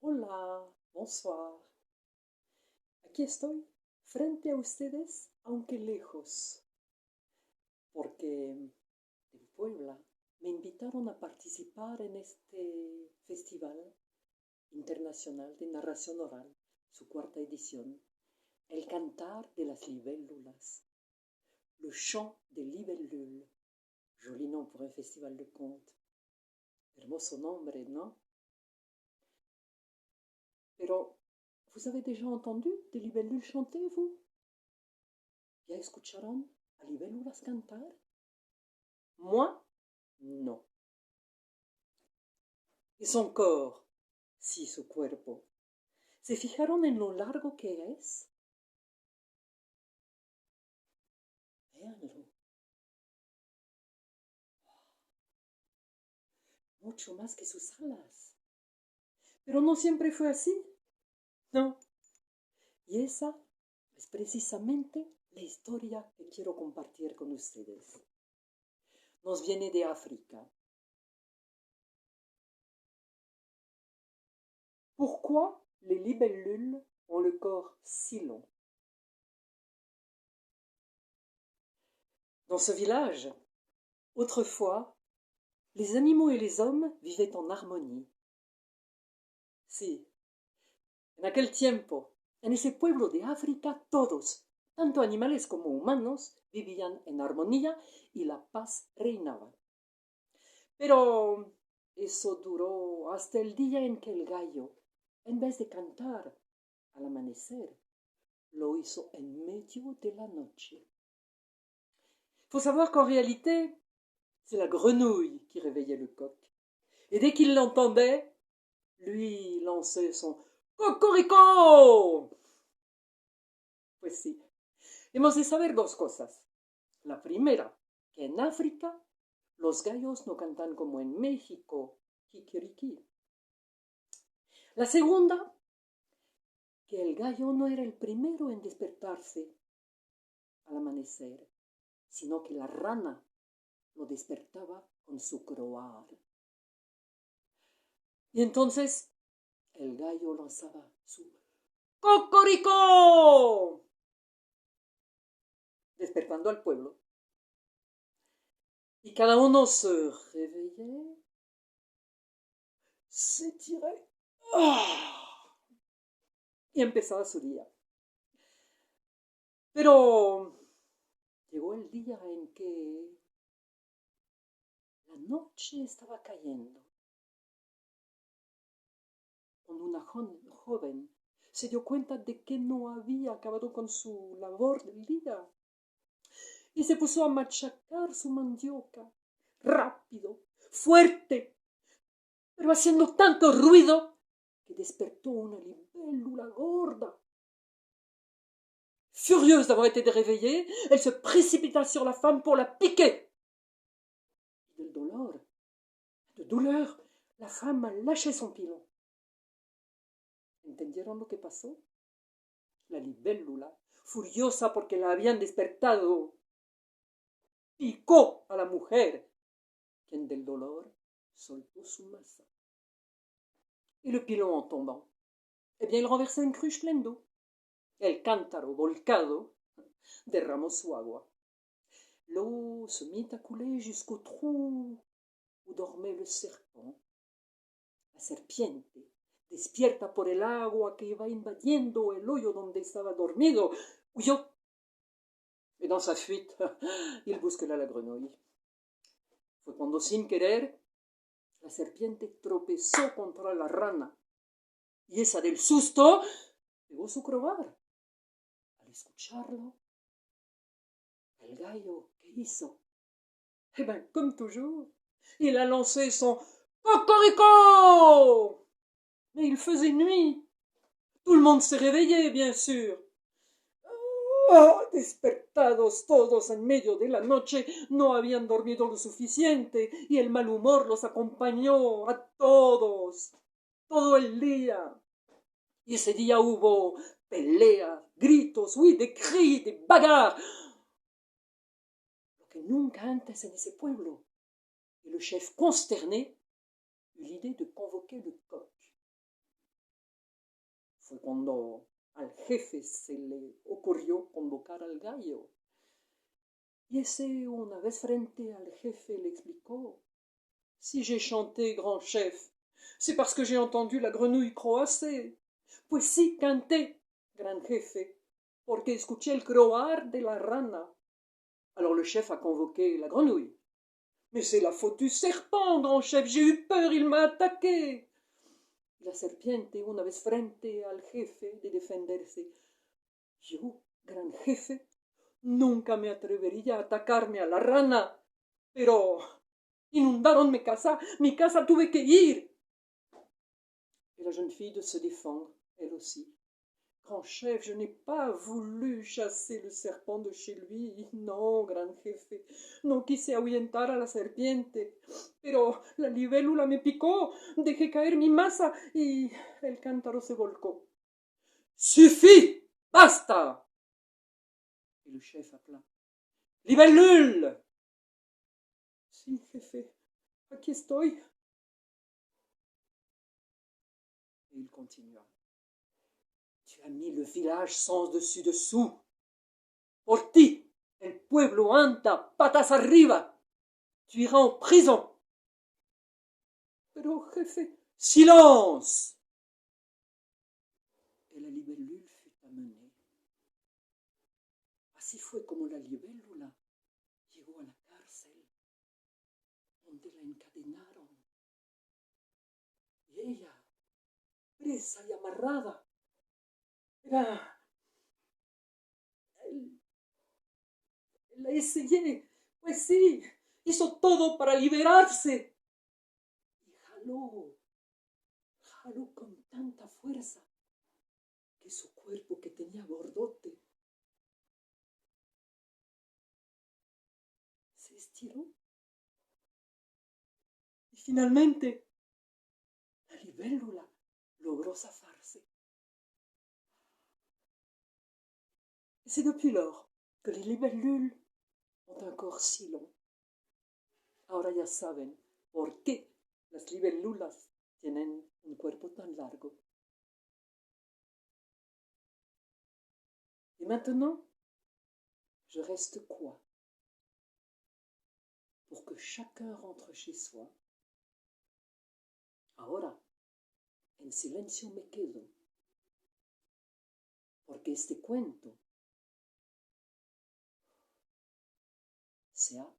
Hola, bonsoir. Aquí estoy, frente a ustedes, aunque lejos, porque en Puebla me invitaron a participar en este festival internacional de narración oral, su cuarta edición, El Cantar de las Libélulas, le chant des libellules. Joli nom pour un festival de contes. Hermoso nombre, ¿no? Pero, ¿vous avez déjà entendu des libellules chanter, vous? ¿Ya escucharon a libélulas cantar? Moi, non. ¿Y son corps? Sí, su cuerpo. ¿Se fijaron en lo largo que es? Véanlo. Mucho más que sus alas. Pero no siempre fue así. No. Y esa es precisamente la historia que quiero compartir con ustedes. Nos viene de África. Pourquoi les libellules ont le corps si long? Dans ce village, autrefois, les animaux et les hommes vivaient en harmonie. Sí, en aquel tiempo, en ese pueblo de África, todos, tanto animales como humanos, vivían en armonía y la paz reinaba. Pero eso duró hasta el día en que el gallo, en vez de cantar al amanecer, lo hizo en medio de la noche. Il faut savoir qu'en réalité, c'est la grenouille qui réveillait le coq. Et dès qu'il l'entendait, lui lançait son cocorico. Pues sí, hemos de saber dos cosas. La primera, que en África los gallos no cantan como en México, kikiriki. La segunda, que el gallo no era el primero en despertarse al amanecer, sino que la rana lo despertaba con su croar. Y entonces el gallo lanzaba su ¡cocorico! Despertando al pueblo. Y cada uno se réveillait, s'étirait y empezaba su día. Pero llegó el día en que la noche estaba cayendo. Cuando una joven se dio cuenta de que no había acabado con su labor del día y se puso a machacar su mandioca, rápido, fuerte, pero haciendo tanto ruido que despertó una libélula gorda. Furieuse d'avoir été réveillée, elle se précipita sur la femme pour la piquer. Y de douleur, la femme a lâché son pilon. ¿Entendieron lo que pasó? La libélula, furiosa porque la habían despertado, picó a la mujer, quien del dolor soltó su masa. Y le pilon en tombant, eh bien, il renversa une cruche pleine d'eau. El cántaro volcado derramó su agua. L'eau se mit à couler jusqu'au trou où dormait le serpent. La serpiente, despierta por el agua que iba invadiendo el hoyo donde estaba dormido, huyó. Et dans sa fuite, il bouscula la grenouille. Fue cuando, sin querer, la serpiente tropezó contra la rana. Y esa del susto pegó su croar. Al escucharlo, el gallo, ¿qué hizo? Eh bien, comme toujours, il a lancé son cocorico. Mais il faisait nuit. Tout le monde s'est réveillé, bien sûr. Despertados todos en medio de la noche, no habían dormido lo suficiente y el mal humor los acompañó a todos, todo el día. Y ese día hubo peleas, gritos, oui, des cris, des bagarres. Lo que nunca antes en ese pueblo. Et le chef consterné eut l'idée de convoquer le coq. Fue cuando al jefe se le ocurrió convocar al gallo. Y ese, una vez frente al jefe, le explicó: Si j'ai chanté, grand chef, c'est parce que j'ai entendu la grenouille croasser. Pues sí, canté, gran jefe, porque escuché el croar de la rana. Alors le chef a convoqué la grenouille. Mais c'est la faute du serpent, grand chef, j'ai eu peur, il m'a attaqué. Y la serpiente, una vez frente al jefe, de defenderse: Yo, gran jefe, nunca me atrevería a atacarme a la rana, pero inundaron mi casa tuve que ir. Et la jeune fille de se défendre, elle aussi. Grand chef, je n'ai pas voulu chasser le serpent de chez lui. No, gran jefe, no quise ahuyentar a la serpiente. Pero la libélula me picó, dejé caer mi masa y el cántaro se volcó. Suffit! Basta! Et le chef appela: Libellule! Si, jefe, aquí estoy. Et il continua: Tu as mis le village sens dessus dessous. Por ti, el pueblo anda patas arriba. Tu iras en prison. Pero, jefe, silence! Et la libellule fut amenée. Así fue como la libélula llegó a la cárcel, donde la encadenaron. Y ella, presa y amarrada, era la essayé, pues sí, hizo todo para liberarse. Y jaló con tanta fuerza que su cuerpo, que tenía gordote, se estiró. Y finalmente, la libélula logró zafarse. Et c'est depuis lors que les libellules ont un corps si long. Ahora ya saben por qué las libélulas tienen un cuerpo tan largo. Et maintenant, je reste quoi? Pour que chacun rentre chez soi. Ahora, en silencio me quedo, porque este cuento se ha